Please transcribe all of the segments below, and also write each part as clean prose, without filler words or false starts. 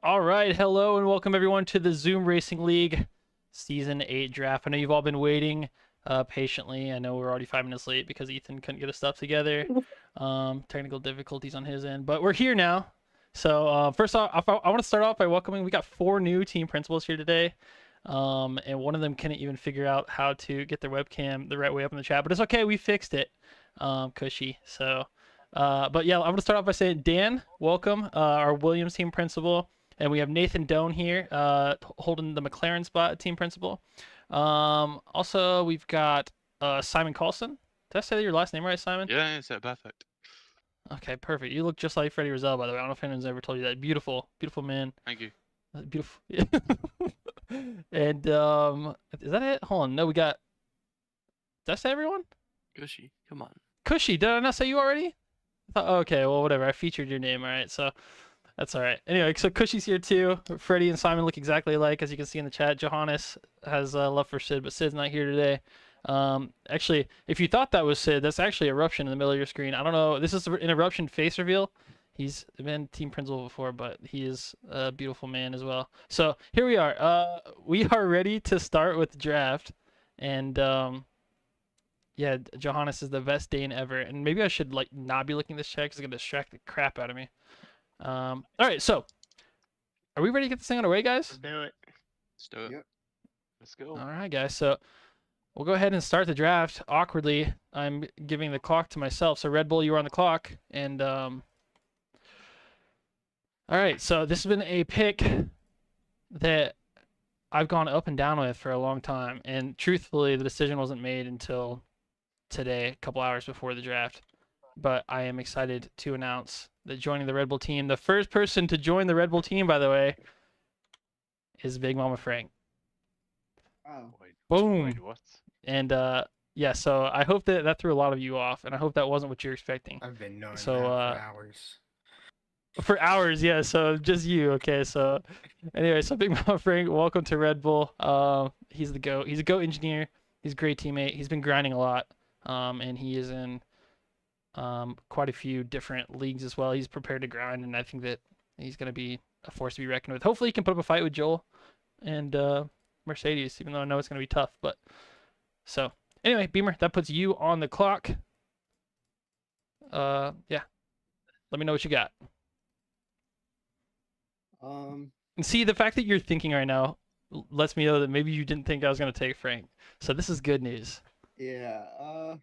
All right, hello and welcome everyone to the Zoom Racing League Season 8 draft. I know you've all been waiting patiently. I know we're already 5 minutes late because Ethan couldn't get his stuff together. Technical difficulties on his end, but we're here now. So first off, I want to start off by welcoming, we got 4 new team principals here today. And one of them couldn't even figure out how to get their webcam the right way up in the chat, but it's okay, we fixed it, Cushy. So, but yeah, I'm going to start off by saying, Dan, welcome, our Williams team principal. And we have Nathan Doan here, holding the McLaren spot at team principal. Also, we've got Simon Carlson. Did I say your last name right, Simon? Yeah, it's perfect. Okay, perfect. You look just like Freddie Rizal, by the way. I don't know if anyone's ever told you that. Beautiful, beautiful man. Thank you. Beautiful. And is that it? Hold on. No, we got. Did I say everyone? Gushy, come on. Cushy, did I not say you already? Okay, well, whatever. I featured your name, all right. So that's all right. Anyway, so Cushy's here too. Freddie and Simon look exactly alike, as you can see in the chat. Johannes has love for Sid, but Sid's not here today. Actually, if you thought that was Sid, that's actually Eruption in the middle of your screen. I don't know. This is an Eruption face reveal. He's been team principal before, but he is a beautiful man as well. So here we are. We are ready to start with the draft. And yeah, Johannes is the best Dane ever. And maybe I should like not be looking at this chat because it's going to distract the crap out of me. All right, so are we ready to get this thing on the way, guys? Let's do it. Let's do it. Yep. Let's go. All right, guys. So we'll go ahead and start the draft. Awkwardly, I'm giving the clock to myself. So Red Bull, you were on the clock. And all right, so this has been a pick that I've gone up and down with for a long time. And truthfully, the decision wasn't made until today, a couple hours before the draft. But I am excited to announce that joining the Red Bull team, the first person to join the Red Bull team, by the way, is Big Mama Frank. Oh. Boom. Wait, what? And yeah, so I hope that threw a lot of you off, and I hope that wasn't what you're expecting. I've been knowing So, that for hours. For hours, yeah. So just you, okay. So anyway, so Big Mama Frank, welcome to Red Bull. He's the GOAT. He's a GOAT engineer. He's a great teammate. He's been grinding a lot, and he is in quite a few different leagues as well. He's prepared to grind, and I think that he's going to be a force to be reckoned with. Hopefully, he can put up a fight with Joel and Mercedes, even though I know it's going to be tough. But so anyway, Beamer, that puts you on the clock. Yeah, let me know what you got. And see, the fact that you're thinking right now lets me know that maybe you didn't think I was going to take Frank. So this is good news. Yeah,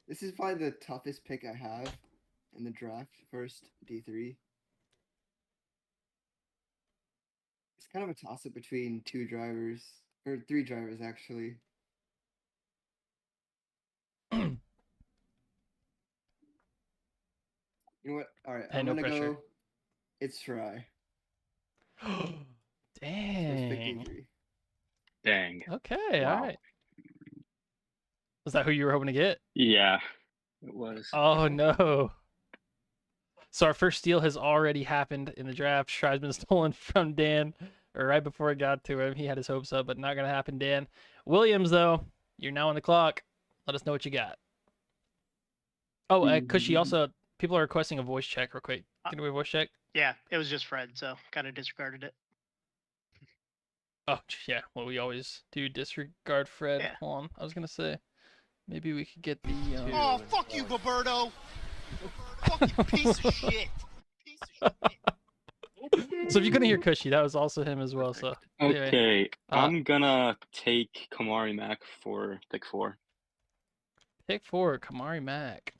this is probably the toughest pick I have in the draft, first D3. It's kind of a toss-up between 2 drivers, or 3 drivers, actually. You know what? Alright, Hey, I'm no gonna pressure. go... It's Fry. Dang. Dang. Okay, Wow. all right. Was that who you were hoping to get? Yeah, it was. Oh, no. So our first steal has already happened in the draft. Shy's been stolen from Dan right before it got to him. He had his hopes up, but not going to happen, Dan. Williams, though, you're now on the clock. Let us know what you got. Oh, Cushy, also, people are requesting a voice check real quick. Can we voice check? Yeah, it was just Fred, so kind of disregarded it. Oh, yeah. Well, we always do disregard Fred. Yeah. Hold on. I was going to say, maybe we could get the... Oh, fuck you, Roberto! Fuck you, piece of shit! Piece of shit! So if you couldn't hear Cushy, that was also him as well. So anyway, Okay, I'm gonna take Kamari Mack for pick 4. pick 4, Kamari Mack.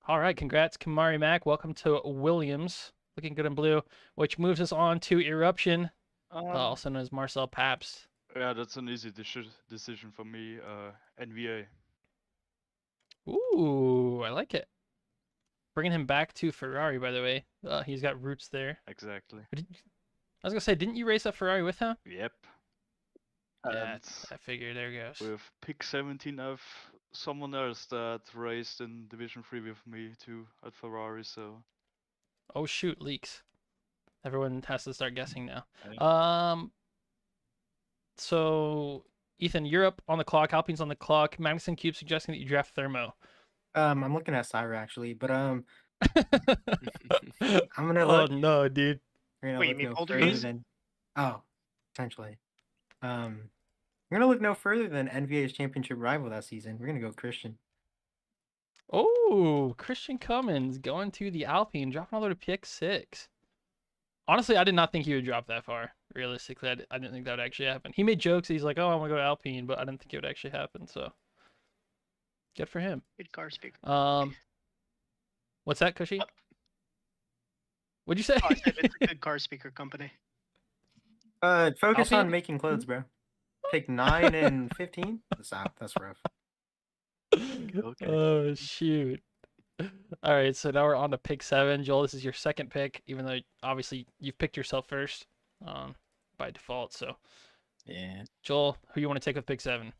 All right, congrats, Kamari Mack. Welcome to Williams. Looking good in blue, which moves us on to Eruption, also known as Marcel Pabst. Yeah, that's an easy decision for me. NVA. Ooh, I like it. Bringing him back to Ferrari, by the way. He's got roots there. Exactly. I was gonna say, didn't you race that Ferrari with him? Yep. Yeah, And I figured. There goes. with pick 17, I've someone else that raced in Division 3 with me too at Ferrari, so... Oh shoot, leaks. Everyone has to start guessing now. Yeah. So Ethan, you're up on the clock. Alpine's on the clock. Magnuson Cube suggesting that you draft Thermo. I'm looking at Syra actually, but I'm gonna Oh look. no, dude. We're gonna Wait, you look mean no Poltergeist? further than. Oh, essentially. We're gonna look no further than NVA's championship rival that season. We're gonna go Christian. Oh, Christian Cummins going to the Alpine, dropping all the way to pick 6. Honestly, I did not think he would drop that far. Realistically, I didn't think that would actually happen. He made jokes. He's like, "Oh, I'm gonna go to Alpine," but I didn't think it would actually happen. So, good for him. Good car speaker. What's that, Cushy? Oh. What'd you say? Oh, I said it's a good car speaker company. Focus Alpine? on making clothes, bro. Pick 9 and 15. That's rough. Okay. Oh shoot. All right, so now we're on to pick 7. Joel, this is your second pick, even though obviously you've picked yourself first, by default. So, Yeah, Joel, who you want to take with pick 7?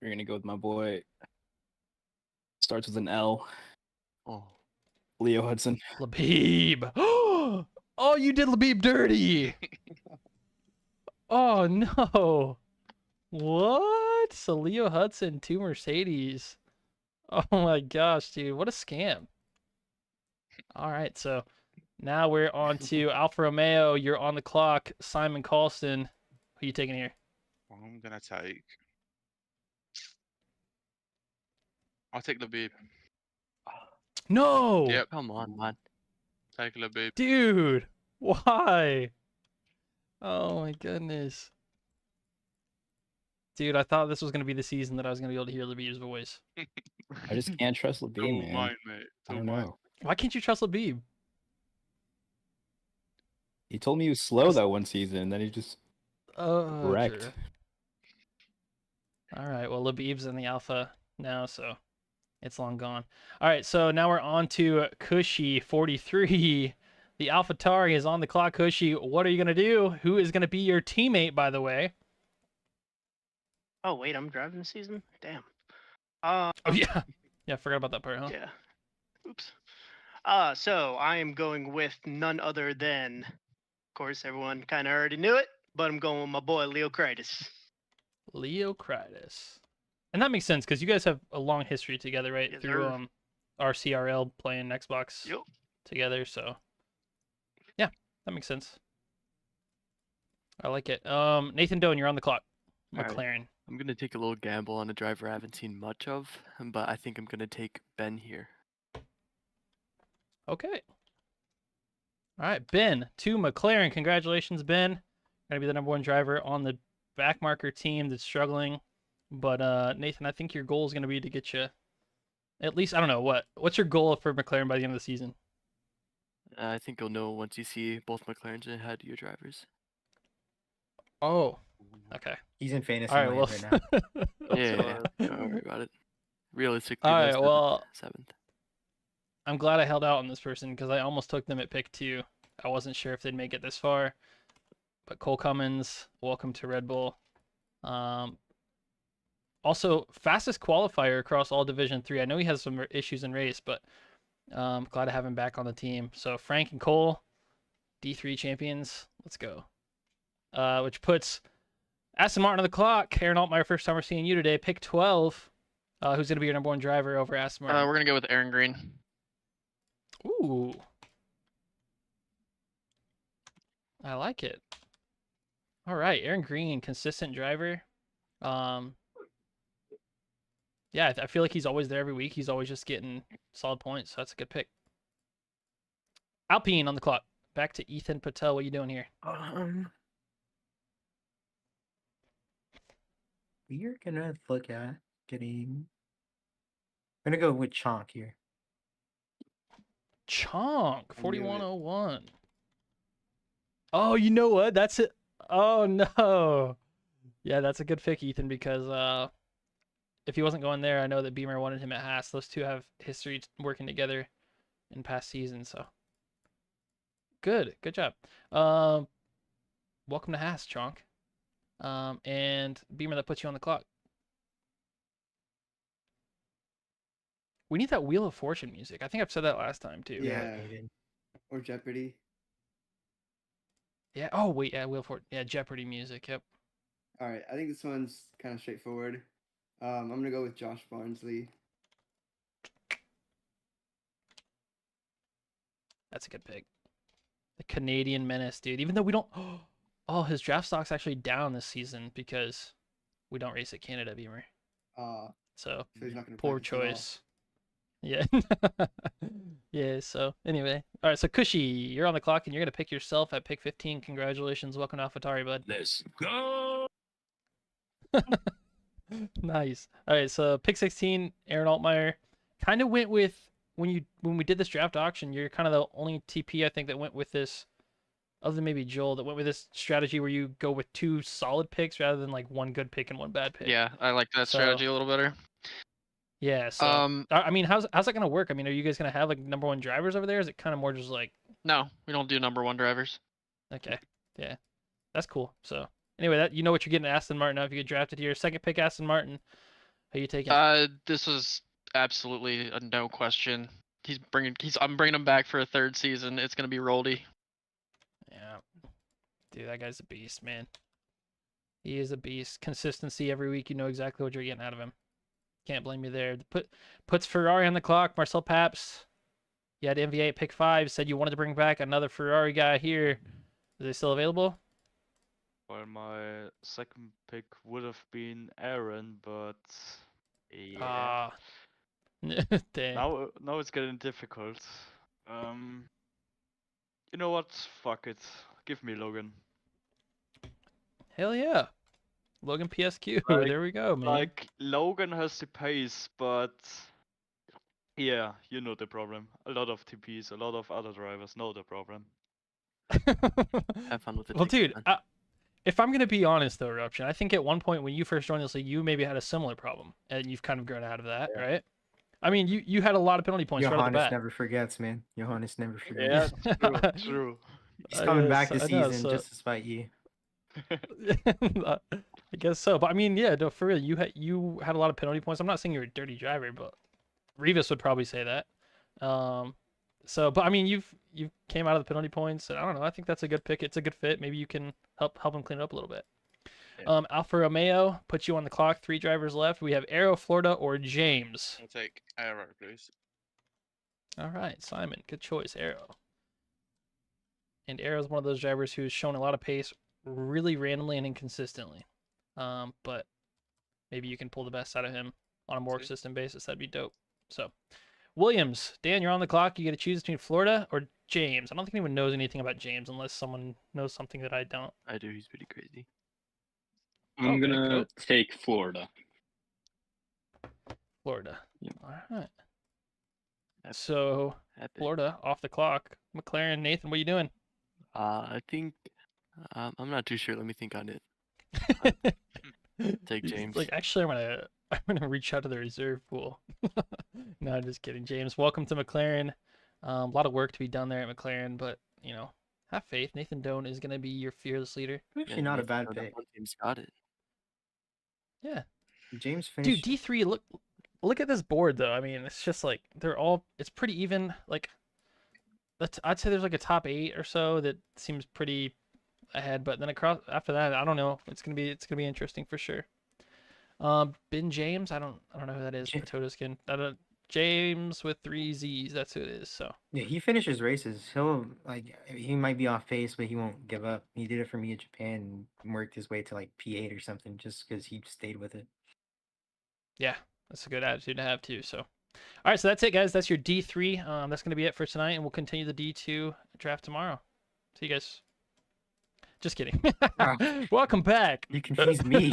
we're gonna go with my boy. Starts with an L. Oh. Leo Hudson. Labib. Oh, you did Labib dirty. Oh no. What? So Leo Hudson, 2 Mercedes. Oh my gosh, dude, what a scam. All right, so now we're on to Alfa Romeo. You're on the clock. Simon Colston. Who are you taking here? I'm gonna take. I'll take Labib. No. Yep, Come on, man. take Labib. Dude, why? Oh my goodness. Dude, I thought this was gonna be the season that I was gonna be able to hear Labib's voice. I just can't trust Don't Labib, man. mind, mate. I Don't don't mind. know. Why can't you trust Labib? He told me he was slow that one season, and then he just wrecked. True. All right, well, Labib's in the Alpha now, so it's long gone. All right, so now we're on to Cushy 43. The AlphaTauri is on the clock. Cushy, what are you gonna do? Who is gonna be your teammate, by the way? Oh wait, I'm driving this season. Damn. Oh yeah, yeah, I forgot about that part, huh? Yeah. Oops. So I am going with none other than, of course, everyone kind of already knew it, but I'm going with my boy Leo Critus. Leocritus. And that makes sense because you guys have a long history together, right? Yes, Through sir. RCRL playing Xbox Yep. together, so yeah, that makes sense. I like it. Nathan Doan, you're on the clock. All right. McLaren. I'm gonna take a little gamble on a driver I haven't seen much of, but I think I'm gonna take Ben here. Okay. All right, Ben to McLaren. Congratulations, Ben. Gonna be the #1 driver on the backmarker team that's struggling. But Nathan, I think your goal is gonna be to get you at least, I don't know, what's your goal for McLaren by the end of the season? I think you'll know once you see both McLarens ahead of your drivers. Oh, okay. He's in fantasy All right, land well, right now. Yeah, don't worry about it. Realistically, all they're right, well, seventh. I'm glad I held out on this person because I almost took them at pick 2. I wasn't sure if they'd make it this far. But Cole Cummins, welcome to Red Bull. Also, fastest qualifier across all Division 3. I know he has some issues in race, but glad to have him back on the team. So Frank and Cole, D3 champions. Let's go. Which puts Aston Martin on the clock. Aaron Altmaier, first time we're seeing you today. Pick 12. Who's going to be your #1 driver over Aston Martin? We're gonna go with Aaron Green. Ooh. I like it. All right, Aaron Green, consistent driver. Yeah, I feel like he's always there every week. He's always just getting solid points. So that's a good pick. Alpine on the clock. Back to Ethan Patel. What are you doing here? We're gonna look at getting. We're gonna go with Chonk here. Chonk, I knew it. 4101. Oh, you know what? That's it. Oh, no. Yeah, that's a good pick, Ethan, because if he wasn't going there, I know that Beamer wanted him at Haas. Those two have history working together in past seasons, so good job. Welcome to Haas, Chonk. And Beamer, that puts you on the clock. We need that Wheel of Fortune music. I think I've said that last time too. Yeah. he did. Or Jeopardy. Yeah. Oh wait, yeah, Wheel of Fortune. Yeah, Jeopardy music. Yep. All right, I think this one's kind of straightforward. I'm gonna go with Josh Barnsley. That's a good pick. The Canadian Menace, dude. Even though we don't... Oh, his draft stock's actually down this season because we don't race at Canada, Beamer. So, So he's not gonna poor practice at all. choice. Yeah. Yeah, so anyway. All right, so Cushy, you're on the clock and you're going to pick yourself at pick 15. Congratulations. Welcome to AlphaTauri, bud. Let's go. Nice. All right, so pick 16, Aaron Altmaier. Kind of went with when we did this draft auction, you're kind of the only TP I think that went with this, other than maybe Joel, that went with this strategy where you go with 2 solid picks rather than like 1 good pick and 1 bad pick. Yeah, I like that strategy a little better. Yeah, so I mean, how's that gonna work? I mean, are you guys gonna have like number 1 drivers over there? Or is it kind of more just like... No, we don't do number 1 drivers. Okay, yeah, that's cool. So anyway, that you know what you're getting at Aston Martin now if you get drafted here. Second pick, Aston Martin. Who are you taking? This was absolutely a no question. I'm bringing him back for a 3rd season. It's gonna be Roldy. Yeah, dude, that guy's a beast, man. He is a beast. Consistency every week. You know exactly what you're getting out of him. Can't blame you there. Puts Ferrari on the clock. Marcel Paps. You had MV8 at pick 5. Said you wanted to bring back another Ferrari guy here. Are they still available? Well, my second pick would have been Aaron, but yeah. Dang. Now it's getting difficult. You know what? Fuck it. Give me Logan. Hell yeah. Logan PSQ. Like- There we go, man. Like Logan has the pace, but yeah, you know the problem. A lot of TPs, a lot of other drivers know the problem. Have fun with it. Well, dude, if I'm gonna be honest though, Eruption, I think at one point when you first joined this league, you maybe had a similar problem, and you've kind of grown out of that, right? I mean, you had a lot of penalty points right off the Johannes bat. never forgets, man. Johannes never Yeah, forgets. true. He's coming back guess- this I know, season so- just to spite you. I guess so, but I mean, yeah, no, for real, you had a lot of penalty points. I'm not saying you're a dirty driver, but Revis would probably say that. So, but I mean, you came out of the penalty points, and I don't know. I think that's a good pick. It's a good fit. Maybe you can help him clean it up a little bit. Yeah. Alfa Romeo puts you on the clock. 3 drivers left. We have Aero, Florida, or James. I'll take Arrow, please. All right, Simon, good choice, Aero. And Aero is one of those drivers who's shown a lot of pace, really randomly and inconsistently. But maybe you can pull the best out of him on a more consistent basis. That'd be dope. So, Williams, Dan, you're on the clock. You get to choose between Florida or James. I don't think anyone knows anything about James unless someone knows something that I don't. I do. He's pretty crazy. I'm Okay, gonna cool. take Florida. Florida. Yeah. All right. Epic. So, Epic. Florida off the clock. McLaren, Nathan, what are you doing? I think I'm not too sure. Let me think on it. Take He's James. Like, actually, I'm gonna reach out to the reserve pool. No, I'm just kidding. James, welcome to McLaren. A lot of work to be done there at McLaren, but you know, have faith. Nathan Doan is gonna be your fearless leader. Actually, not a bad Nathan, pick. one team's got it. Yeah, James dude. finished. D3. Look at this board though. I mean, it's just like it's pretty even. Like, I'd say there's like a top 8 or so that seems pretty ahead, but then across after that, I don't know. It's gonna be interesting for sure. Ben James, I don't know who that is. Potato skin. James with 3 Z's. That's who it is. So Yeah, he finishes races. He might be off pace, but he won't give up. He did it for me in Japan and worked his way to like P8 or something just because he stayed with it. yeah, that's a good attitude to have too. So, all right, so that's it, guys. That's your D3. That's gonna be it for tonight, and we'll continue the D2 draft tomorrow. See you guys. Just kidding. Welcome back. You confused me.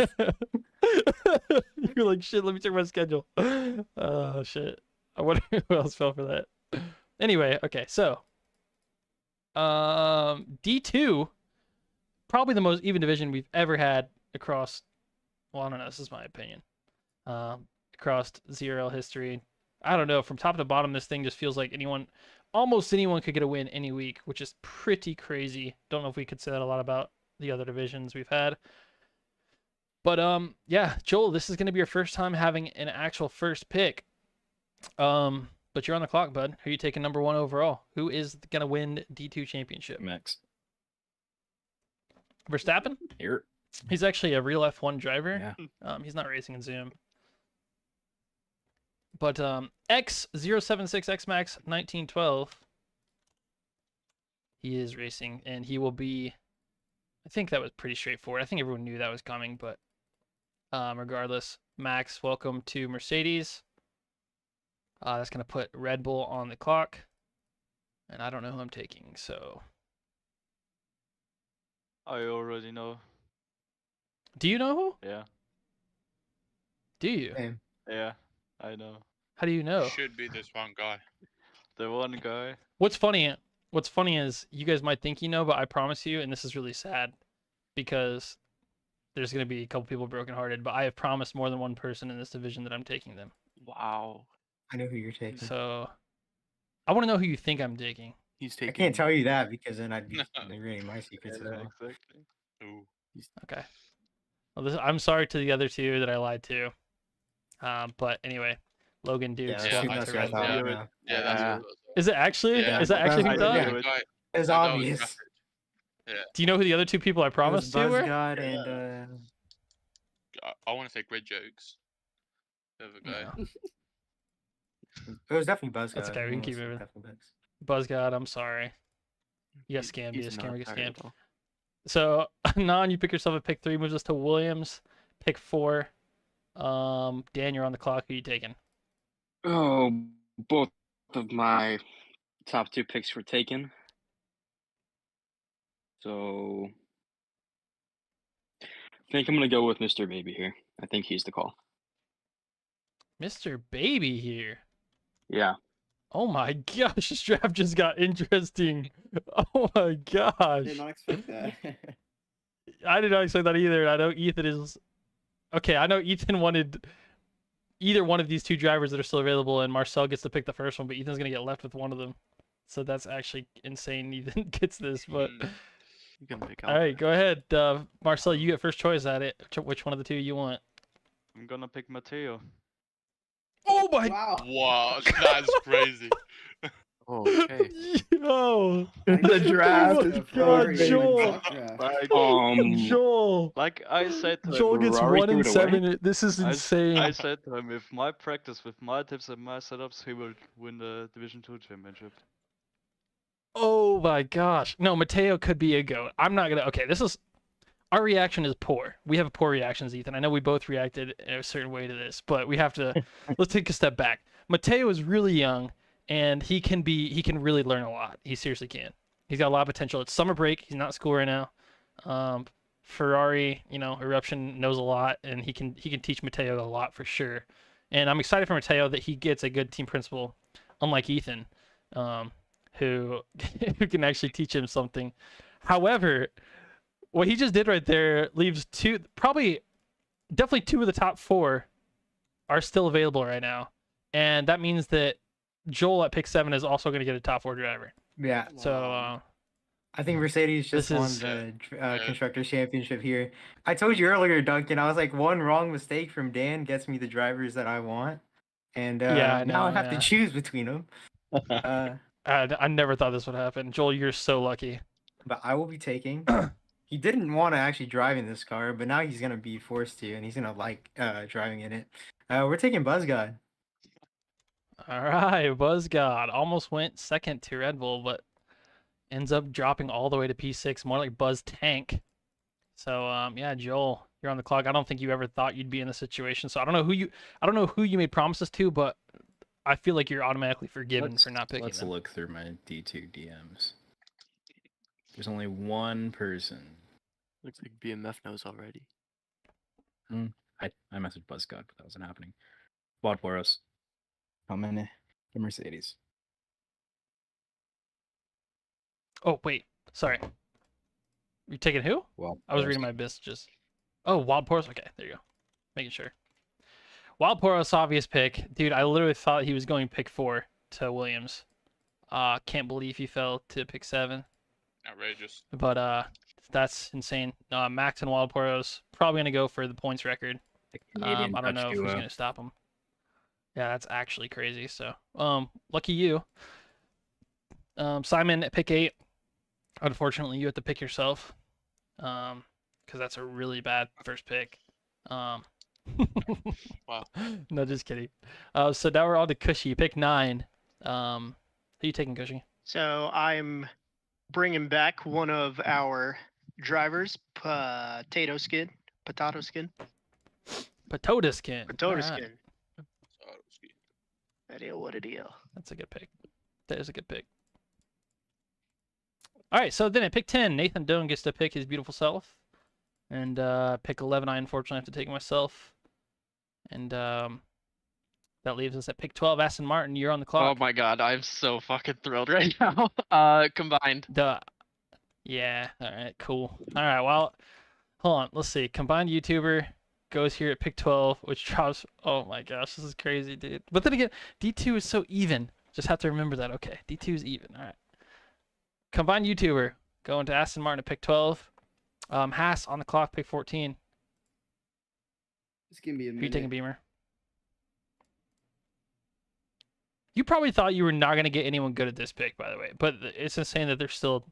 You're like, shit, let me check my schedule. Oh, shit. I wonder who else fell for that. Anyway, okay, so D2, probably the most even division we've ever had across, well, I don't know, this is my opinion, across ZRL history. I don't know, from top to bottom, this thing just feels like almost anyone could get a win any week, which is pretty crazy. Don't know if we could say that a lot about the other divisions we've had. But yeah, Joel, this is going to be your first time having an actual first pick. But you're on the clock, bud. Who are you taking number 1 overall? Who is going to win D2 championship? Max. Verstappen? Here. He's actually a real F1 driver. Yeah. He's not racing in Zoom. But X076 Xmax 1912. He is racing, and he will be. I think that was pretty straightforward. I think everyone knew that was coming, but regardless, Max, welcome to Mercedes. That's gonna put Red Bull on the clock, and I don't know who I'm taking, so. I already know. Do you know who? Yeah. Do you? Same. Yeah, I know. How do you know? Should be this one guy. The one guy. What's funny is you guys might think you know, but I promise you, and this is really sad because there's going to be a couple people brokenhearted, but I have promised more than one person in this division that I'm taking them. Wow. I know who you're taking. So I want to know who you think I'm taking. He's I taking. can't tell you that because then I'd be ruining my secrets as Yeah, well. exactly. Ooh. Okay. Well, I'm sorry to the other two that I lied to. But anyway, Logan Dukes. Yeah, welcome that's to what I Red Bull. thought. Yeah, Yeah. Yeah, that's what it was. Is it actually? Yeah. Is that actually who I does? knew it? it. Guy- It's that was obvious. message. Yeah. Do you know who the other two people I It was promised to were? Buzzgod and I want to say Grid Jokes. The other guy. No. it was definitely Buzzgod. That's okay, we can It keep was moving. definitely Buzz. Buzzgod, I'm sorry. You got scammed. You He's got not scammed. You got tired scammed. at all. So, Non, you pick yourself at pick 3, moves us to Williams. Pick 4. Dan, you're on the clock. Who you taking? Oh, both of my top 2 picks were taken. So I think I'm gonna go with Mr. Baby here. I think he's the call. Mr. Baby here. Yeah. Oh my gosh, this draft just got interesting. Oh my gosh. Did not expect that. I did not expect that either. I know Ethan is. Okay, I know Ethan wanted either one of these two drivers that are still available, and Marcel gets to pick the first one, but Ethan's going to get left with one of them. So that's actually insane. Ethan gets this, but. You can pick All right, go ahead. Marcel, you get first choice at it. Which one of the two you want? I'm gonna pick Matteo. Oh my. Wow. Wow, that's crazy. Oh, okay. Yo. The draft. Oh my God, Joel. Like, Joel. like I said to Joel him, gets Ferrari 1 threw in it away? 7. This is I insane. said to him, with my practice, with my tips and my setups, he will win the Division 2 championship. Oh my gosh. No, Mateo could be a GOAT. I'm not gonna. Okay, this is. Our reaction is poor. We have poor reactions, Ethan. I know we both reacted in a certain way to this, but we have to. Let's take a step back. Mateo is really young, and he can really learn a lot. He seriously can. He's got a lot of potential. It's summer break. He's not in school right now. Ferrari, Eruption knows a lot, and he can teach Mateo a lot for sure. And I'm excited for Mateo that he gets a good team principal, unlike Ethan, who can actually teach him something. However, what he just did right there leaves definitely two of the top 4 are still available right now, and that means that Joel at pick 7 is also going to get a top 4 driver. Yeah. So I think Mercedes just won the Constructors Championship here. I told you earlier, Duncan, I was like, one wrong mistake from Dan gets me the drivers that I want. And Yeah, I now I know, have yeah. to choose between them. I never thought this would happen. Joel, you're so lucky. But I will be taking. He didn't want to actually drive in this car, but now he's going to be forced to, and he's going to like driving in it. We're taking Buzzgod. All right, Buzzgod almost went second to Red Bull, but ends up dropping all the way to P6, more like Buzz Tank. So yeah, Joel, you're on the clock. I don't think you ever thought you'd be in this situation. So I don't know who you made promises to, but I feel like you're automatically forgiven for not picking Let's them. look through my D2 DMs. There's only one person. Looks like BMF knows already. I messaged Buzzcod, but that wasn't happening. Wad Boros. Coming to Mercedes. Oh wait, sorry. You taking who? Well, I was reading my messages. Oh, Wild Poros. Okay, there you go. Making sure. Wild Poros, obvious pick, dude. I literally thought he was going pick 4 to Williams. Can't believe he fell to pick 7. Outrageous. But that's insane. Max and Wild Poros probably gonna go for the points record. I don't know if who's gonna stop him. Yeah, that's actually crazy. So, lucky you. Simon at pick 8. Unfortunately, you have to pick yourself. Because that's a really bad first pick. Wow. No, just kidding. So now we're on to Cushy. Pick 9. Who you taking, Cushy? So I'm bringing back one of our drivers, Potato Skin. Potato skin. Potato Alright, Skin. That is what it is. that's a good pick. That is a good pick. All right, so then at pick 10, Nathan Doan gets to pick his beautiful self. And pick 11, I unfortunately have to take myself. And that leaves us at pick 12, Aston Martin. You're on the Oh clock. my god, I'm so fucking thrilled right now. Combined. Yeah, all right, cool. All right, well, hold on. Let's see. Combined YouTuber goes here at pick 12, which drops. Oh my gosh, this is crazy, dude. But then again, D2 is so even. Just have to remember that. Okay, D2 is even. All right. Combined YouTuber going to Aston Martin at pick 12. Haas on the clock, pick 14. Just give me a Who you minute. taking, Beamer? You probably thought you were not going to get anyone good at this pick, by the way. But it's insane that there's still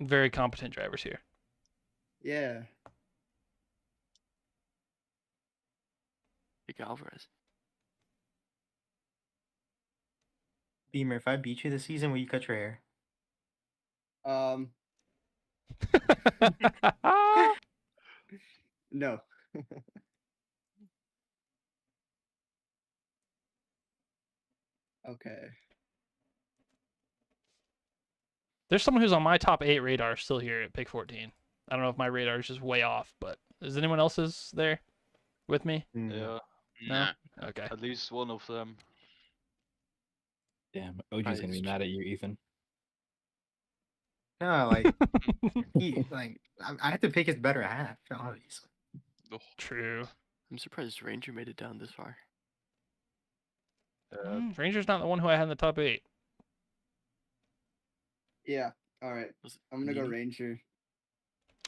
very competent drivers here. Yeah. Pick Alvarez. Beamer, if I beat you this season, will you cut your hair? No. Okay. There's someone who's on my top 8 radar still here at pick 14. I don't know if my radar is just way off, but is anyone else's there with me? Yeah, No? Okay. at least one of them. Damn, OG's gonna be it's mad at you, Ethan. No, like I have to pick his better half, obviously. True. I'm surprised Ranger made it down this far. Ranger's not the one who I had in the top 8. Yeah. All right. Was it I'm gonna go Nini? Ranger.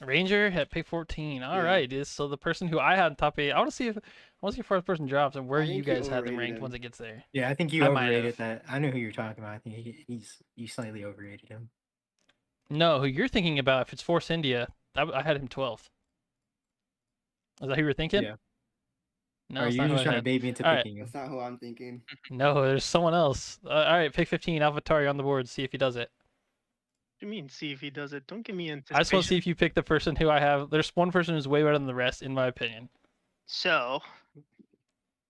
Ranger at pick 14. All Yeah. right, dude. So the person who I had in top 8. I want to see if the first person drops and where I you think you guys had them overrated ranked him. once it gets there. Yeah, I think you I might overrated have. that. I know who you're talking about. I think you slightly overrated him. No, who you're thinking about? If it's Force India, I had him 12th. Is that who you were thinking? Yeah. No, Are it's you not who just I trying to had. bait me into All right. picking him? That's not who I'm thinking. No, there's someone else. All right, pick 15. Alvatari on the board. See if he does it. What do you mean, see if he does it? Don't give me I just want to see anticipation. if you pick the person who I have. There's one person who's way better than the rest, in my opinion. So,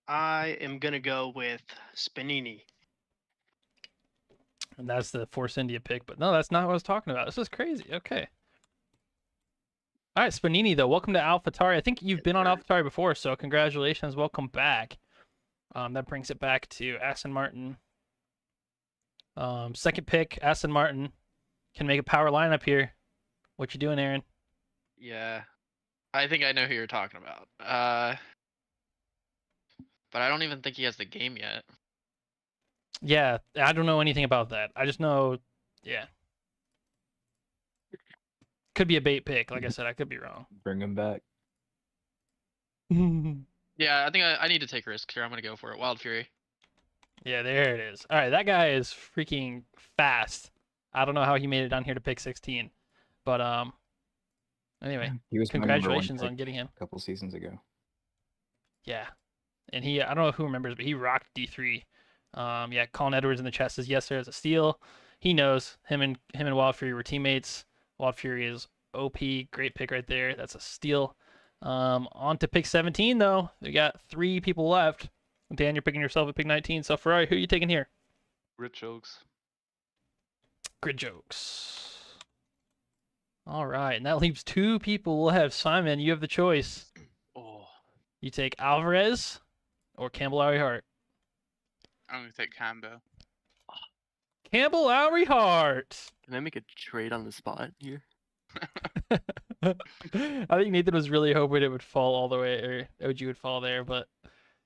I am gonna go with Spanini. And that's the Force India pick. But no, that's not what I was talking about. This is crazy. Okay. All right, Spanini, though. Welcome to AlphaTauri. I think you've been on AlphaTauri before, so congratulations. Welcome back. That brings it back to Aston Martin. Second pick, Aston Martin. Can make a power lineup here. What you doing, Aaron? Yeah. I think I know who you're talking about. But I don't even think he has the game yet. Yeah, I don't know anything about that. I just know, yeah. Could be a bait pick. Like I said, I could be wrong. Bring him back. Yeah, I think I need to take a risk here. I'm gonna go for it. Wild Fury. Yeah, there it is. All right, that guy is freaking fast. I don't know how he made it down here to pick 16, but anyway, He was my number one congratulations on pick getting him. a couple seasons ago. Yeah, and I don't know who remembers, but he rocked D3. Yeah, Colin Edwards in the chat says yes, there is a steal. He knows him and Wild Fury were teammates. Wild Fury is OP, great pick right there. That's a steal. On to pick 17 though. We got 3 people left. Dan, you're picking yourself at pick 19. So Ferrari, who are you taking here? Grid jokes. Grid jokes. All right, and that leaves 2 people left. Simon, you have the choice. Oh, You take Alvarez or Campbell Lowry Hart. I'm gonna take Cambo. Campbell Lowry Hart. Can I make a trade on the spot here? I think Nathan was really hoping it would fall all the way, or OG would fall there, but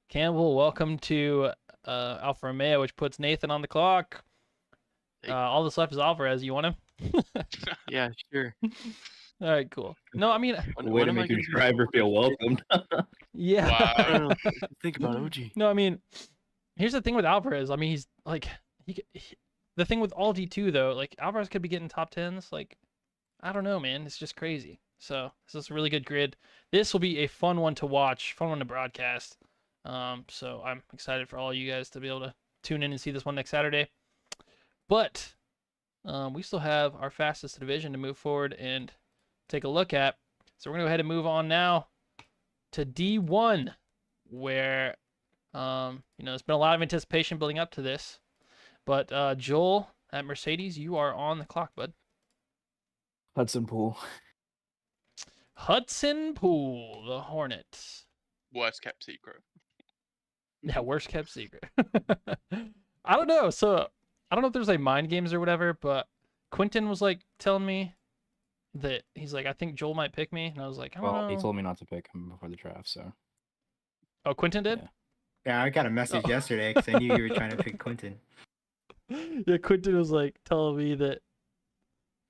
Campbell, welcome to Alfa Romeo, which puts Nathan on the clock. All that's left is Alvarez. You want him? Yeah, sure. All right, cool. No, I mean, Way to make your driver feel welcomed. yeah. I don't know. Think about OG. No, I mean, here's the thing with Alvarez. I mean, he's like, the thing with all D2 though, like Alvarez could be getting top 10s. Like, I don't know, man. It's just crazy. So this is a really good grid. This will be a fun one to watch, fun one to broadcast. So I'm excited for all you guys to be able to tune in and see this one next Saturday. But we still have our fastest division to move forward and take a look at. So we're gonna go ahead and move on now to D1, where there's been a lot of anticipation building up to this. But Joel at Mercedes, you are on the clock, bud. Hudson Pool. Hudson Pool, the Hornets. Worst kept secret. Yeah, worst kept secret. I don't know. So I don't know if there's like mind games or whatever, but Quentin was like telling me that he's like, I think Joel might pick me, and I was like, I don't Well, know. he told me not to pick him before the draft, so. Oh, Quentin did? Yeah. Yeah, I got a message Oh. yesterday because I knew you were trying to pick Quentin. Yeah, Quentin was like telling me that.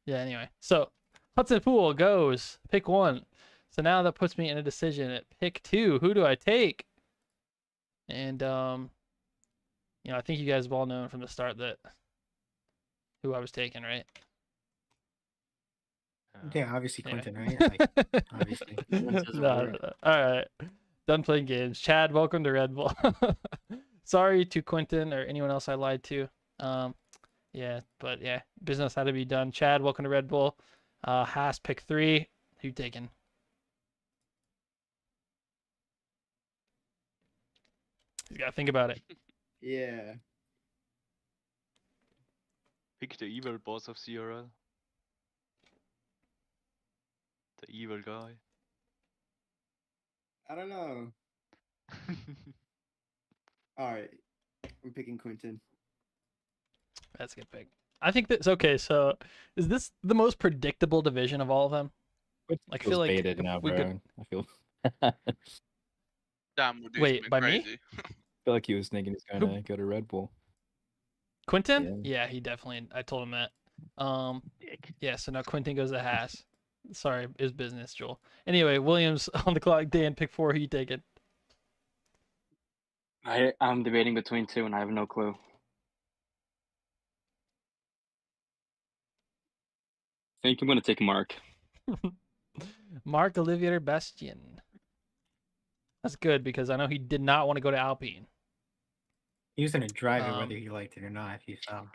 Yeah, anyway. So Hudson Pool goes pick 1. So now that puts me in a decision at pick 2. Who do I take? And I think you guys have all known from the start that who I was taking, right? Yeah, obviously Anyway. Quentin, right? Like, obviously. No. All right. Done playing games. Chad, welcome to Red Bull. Sorry to Quentin or anyone else I lied to. But business had to be done. Chad, welcome to Red Bull. Haas, pick 3. Who you taking? He's got to think about it. Yeah. Pick the evil boss of CRL. The evil guy. I don't know. All right. I'm picking Quentin. That's a good pick. I think that's okay. So, is this the most predictable division of all of them? Like, I feel like baited now, we bro. could. I feel. Dan will do Wait, something by me? crazy. I feel like he was thinking he's gonna go to Red Bull. Quentin? Yeah, he definitely. I told him that. Yeah. So now Quentin goes to Haas. Sorry, it's business, Joel. Anyway, Williams on the clock. Dan, pick 4. Who you taking? I'm debating between 2, and I have no clue. I think I'm gonna take Mark. Mark Olivier Bastien. That's good because I know he did not want to go to Alpine. He was gonna drive it whether he liked it or not if he fell.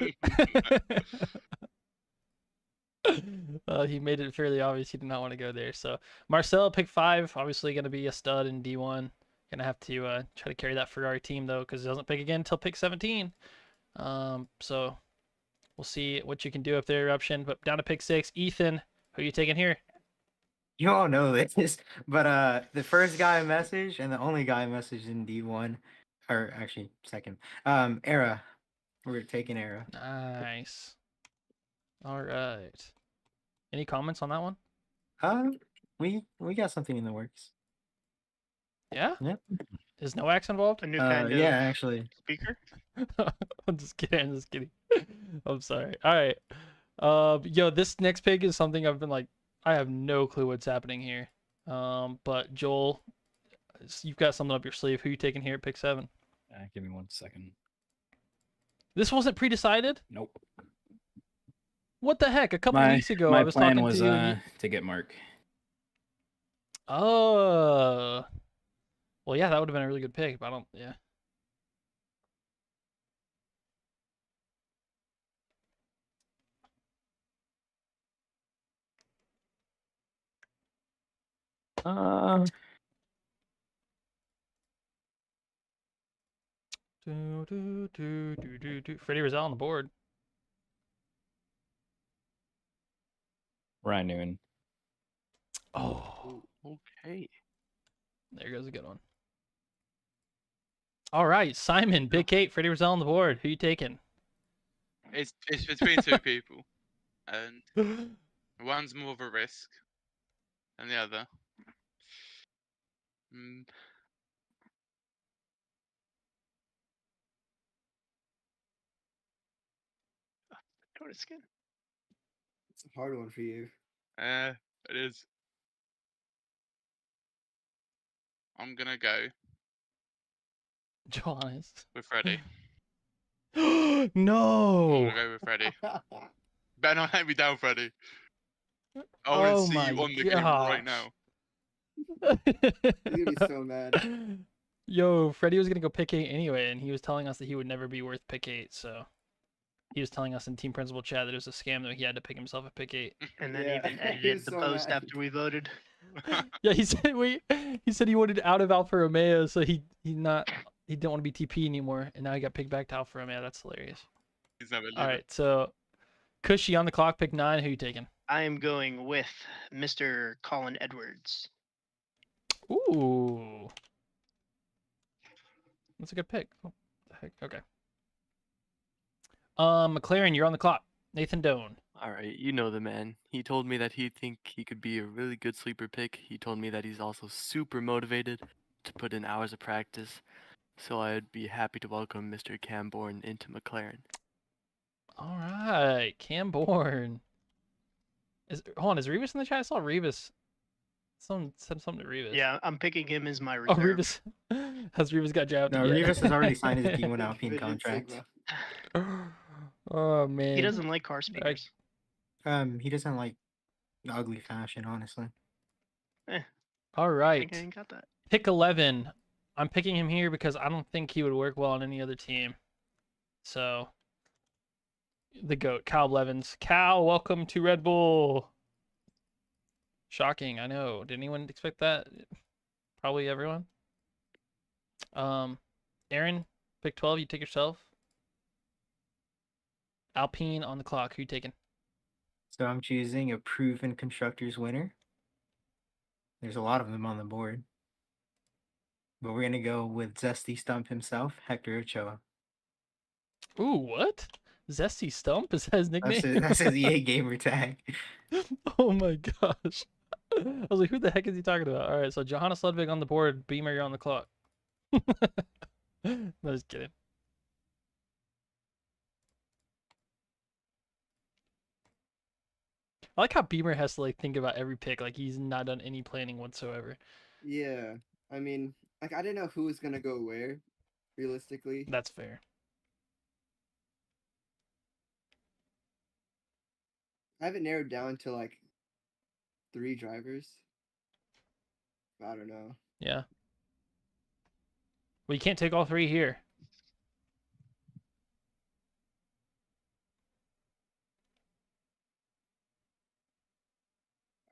He made it fairly obvious he did not want to go there. So Marcel, pick 5, obviously going to be a stud in D1. Gonna have to try to carry that Ferrari team though, because he doesn't pick again until pick 17. So we'll see what you can do up there, Eruption. But down to pick 6, Ethan. Who are you taking here? You all know this, but the first guy I messaged and the only guy I messaged in D1, or actually second, Era. We're taking Era. Nice. All right. Any comments on that one? We got something in the works. Yeah? Yep. Is Noax involved? A new kind of Yeah, actually. speaker. I'm just kidding. I'm just kidding. I'm sorry. All right. Yo, this next pick is something I've been like, I have no clue what's happening here. But Joel, you've got something up your sleeve. Who you taking here at pick 7? Give me 1 second. This wasn't pre-decided? Nope. What the heck? A couple weeks ago, my I was plan talking was to you. to get Mark. Oh. Well, yeah, that would have been a really good pick, but I don't. Yeah. Freddie Rizal on the board. Ryan Newman. Oh. Okay. There goes a good one. All right, Simon, pick 8, Freddie Rizal on the board. Who you taking? It's between 2 people, and one's more of a risk than the other. Dakota skin. It's a hard one for you. It is. I'm gonna go Johannes. with Freddie. No. I'm gonna go with Freddie. Better not let me down, Freddie. I want Oh to see my you on the game right gosh. now. You're gonna be so mad. Yo, Freddie was gonna go pick 8 anyway, and he was telling us that he would never be worth pick 8. So he was telling us in team principal chat that it was a scam that he had to pick himself at pick 8. And then Yeah, even he edited was the so post mad. after we voted. Yeah, he said he wanted out of Alfa Romeo, so he didn't want to be TP anymore, and now he got picked back to Alfa Romeo. That's hilarious. He's never All right, so Cushy on the clock, pick 9. Who you taking? I am going with Mr. Colin Edwards. Ooh, that's a good pick. What the heck? Okay. McLaren, you're on the clock. Nathan Doan. All right, you know the man. He told me that he think he could be a really good sleeper pick. He told me that he's also super motivated to put in hours of practice. So I'd be happy to welcome Mr. Camborne into McLaren. All right, Cam Bourne. Hold on, is Revis in the chat? I saw Revis. Someone said something to Revis. Yeah, I'm picking him as my Oh, reserve. Revis. Has Revis got jabbed? No, yet? Rivas has already signed his P1 Alpine Fidget contract. Sigma. Oh man. He doesn't like car speakers. He doesn't like ugly fashion, honestly. All I right. think I ain't got that. Pick 11. I'm picking him here because I don't think he would work well on any other team. So, the GOAT, Kyle Blevins. Cal, welcome to Red Bull. Shocking, I know. Did anyone expect that? Probably everyone. Aaron, pick 12. You take yourself. Alpine on the clock. Who you taking? So I'm choosing a proven constructors winner. There's a lot of them on the board. But we're going to go with Zesty Stump himself, Hector Ochoa. Ooh, what? Zesty Stump? Is that his nickname? That's his EA gamer tag. Oh my gosh. I was like, who the heck is he talking about? All right, so Johannes Ludwig on the board. Beamer, you're on the clock. No, just kidding. I like how Beamer has to like think about every pick. Like he's not done any planning whatsoever. Yeah, I mean, like I didn't know who was gonna go where, realistically. That's fair. I have it narrowed down to like 3 drivers. I don't know. Yeah. Well, you can't take all 3 here.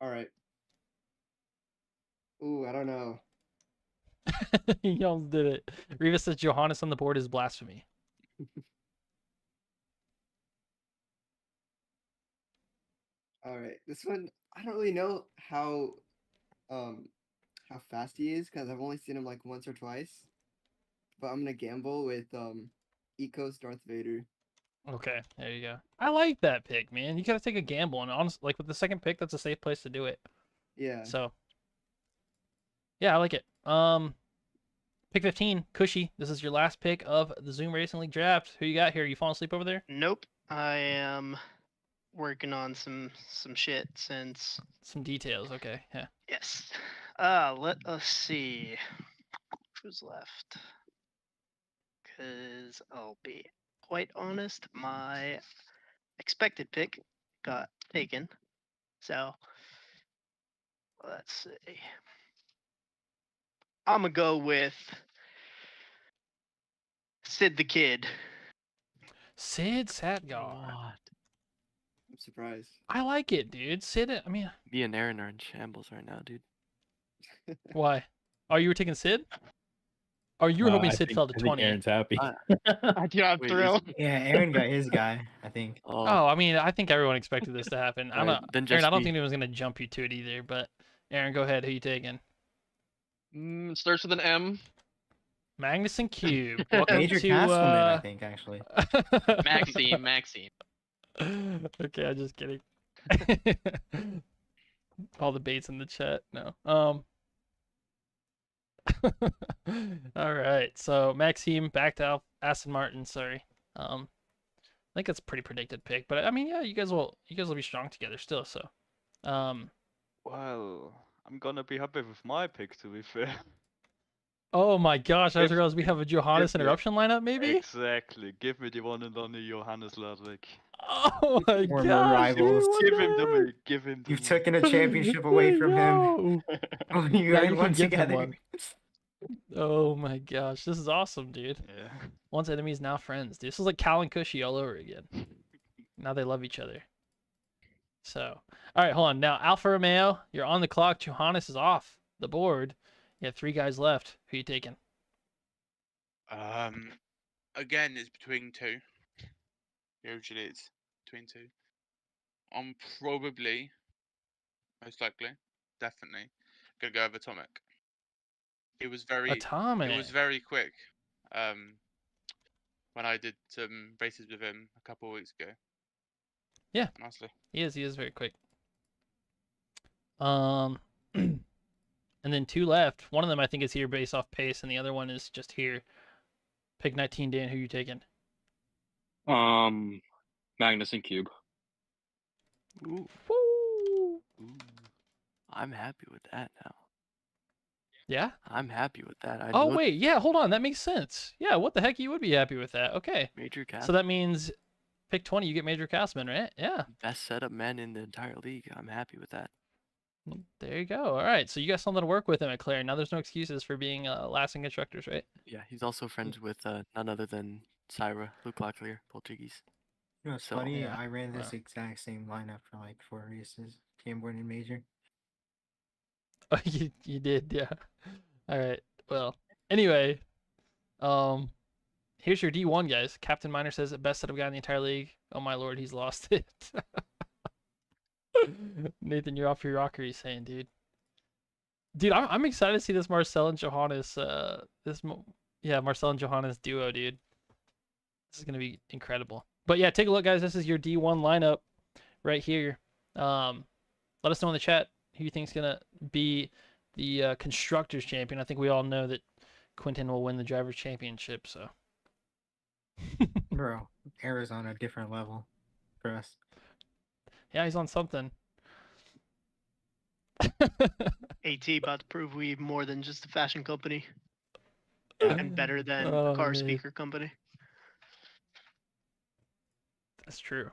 All right. Ooh, I don't know. You almost did it. Reva says Johannes on the board is blasphemy. All right, this one I don't really know how fast he is because I've only seen him like once or twice. But I'm gonna gamble with Ecos Darth Vader. Okay, there you go. I like that pick, man. You gotta take a gamble, and honestly, like with the second pick, that's a safe place to do it. Yeah. So, yeah, I like it. Pick 15, Cushy. This is your last pick of the Zoom Racing League draft. Who you got here? You falling asleep over there? Nope. I am working on some shit since. Some details. Okay, yeah. Yes. Let us see. Who's left? Because I'll be quite honest, my expected pick got taken. So let's see. I'm gonna go with Sid the Kid. Sid Satgar. I'm surprised. I like it, dude. Sid. I mean, Me and Aaron are in shambles right now, dude. why? Oh, you were taking Sid? Or you were hoping I Sid think- fell to I think 20? Aaron's happy. Yeah, I'm Wait, thrilled. Yeah, Aaron got his guy, I think. Oh, I mean, I think everyone expected this to happen. I'm Alright, not. then Aaron, just I don't be- think anyone's gonna jump you to it either. But Aaron, go ahead. Who you taking? Starts with an M. Magnuson Cube. Welcome Major to. Castleman, I think, actually. Maxime. Okay, I'm just kidding. All the baits in the chat. No. All right. So Maxime back to Aston Martin. Sorry. I think that's a pretty predicted pick, but I mean, yeah, you guys will be strong together still. So, Well, I'm gonna be happy with my pick, to be fair. oh my gosh, I just If- realized we have a Johannes if you- interruption lineup, maybe. Exactly. Give me the one and only Johannes Ludwig. Oh my Former gosh, dude, rivals. what Give him the to heck? me. Give him to You've me. taken a championship away from him. No. Oh, you Yeah, guys you won can give him together. one. Oh my gosh, this is awesome, dude. Yeah. Once enemies, now friends. Dude, this is like Cal and Cushy all over again. Now they love each other. So, all right, hold on. Now, Alfa Romeo, you're on the clock. Johannes is off the board. You have 3 guys left. Who you taking? Again, it's between 2. Usually it's between 2. I'm probably, most likely, definitely, gonna go with Atomic. It was very Atomic. quick. When I did some races with him a couple of weeks ago. Yeah. Honestly. He is very quick. And then 2 left. One of them I think is here based off pace, and the other one is just here. Pick 19, Dan. Who you taking? Magnus and Cube. Ooh, Woo! I'm happy with that now. Yeah. I'm happy with that. Oh wait, yeah. Hold on, that makes sense. Yeah. What the heck? You would be happy with that? Okay. Major Cast. So that means pick 20, you get Major Castman, right? Yeah. Best setup man in the entire league. I'm happy with that. There you go. All right. So you got something to work with him at Claire. Now there's no excuses for being last in constructors, right? Yeah, he's also friends with none other than Syra, Luke Locklear, Portuguese. You know, it's So, funny. yeah. I ran this Wow. exact same lineup for like 4 races. Camborne and Major. Oh, you did, yeah. All right. Well, anyway, here's your D1, guys. Captain Miner says the best setup guy in the entire league. Oh my lord, he's lost it. Nathan, you're off your rocker. He's saying, dude. Dude, I'm excited to see this Marcel and Johannes. Marcel and Johannes duo, dude. This is gonna be incredible. But yeah, take a look, guys. This is your D1 lineup right here. Let us know in the chat who you think's gonna be the constructors champion. I think we all know that Quentin will win the drivers championship. So, Bro, Era's on a different level for us. yeah, he's on something. AT about to prove we more than just a fashion company Yeah. and better than Oh, a car man. speaker company. That's true.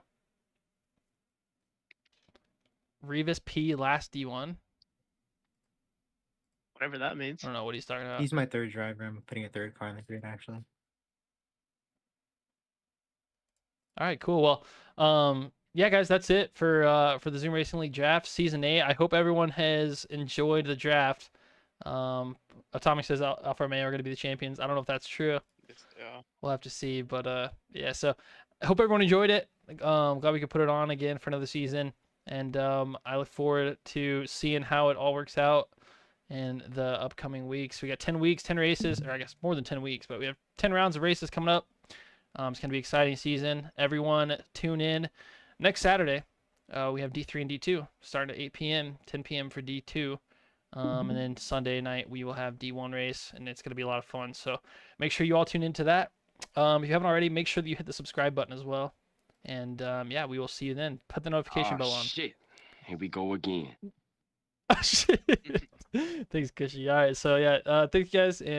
Revis P last D1. Whatever that means. I don't know what he's talking about. He's my 3rd driver. I'm putting a 3rd car in the grid, actually. All right, cool. Well, yeah, guys, that's it for the Zoom Racing League draft season 8. I hope everyone has enjoyed the draft. Atomic says Alfa Romeo are going to be the champions. I don't know if that's true. Yeah. We'll have to see, but yeah. So I hope everyone enjoyed it. Glad we could put it on again for another season, and I look forward to seeing how it all works out in the upcoming weeks. We got 10 weeks, 10 races, or I guess more than 10 weeks, but we have 10 rounds of races coming up. It's going to be an exciting season. Everyone tune in. Next Saturday, we have D3 and D2 starting at 8 p.m., 10 p.m. for D2. And then Sunday night, we will have D1 race, and it's going to be a lot of fun. So make sure you all tune into that. If you haven't already, make sure that you hit the subscribe button as well. And yeah, we will see you then. Put the notification bell on. Shit. Here we go again. Thanks, Cushy. All right, so yeah, thanks, guys, and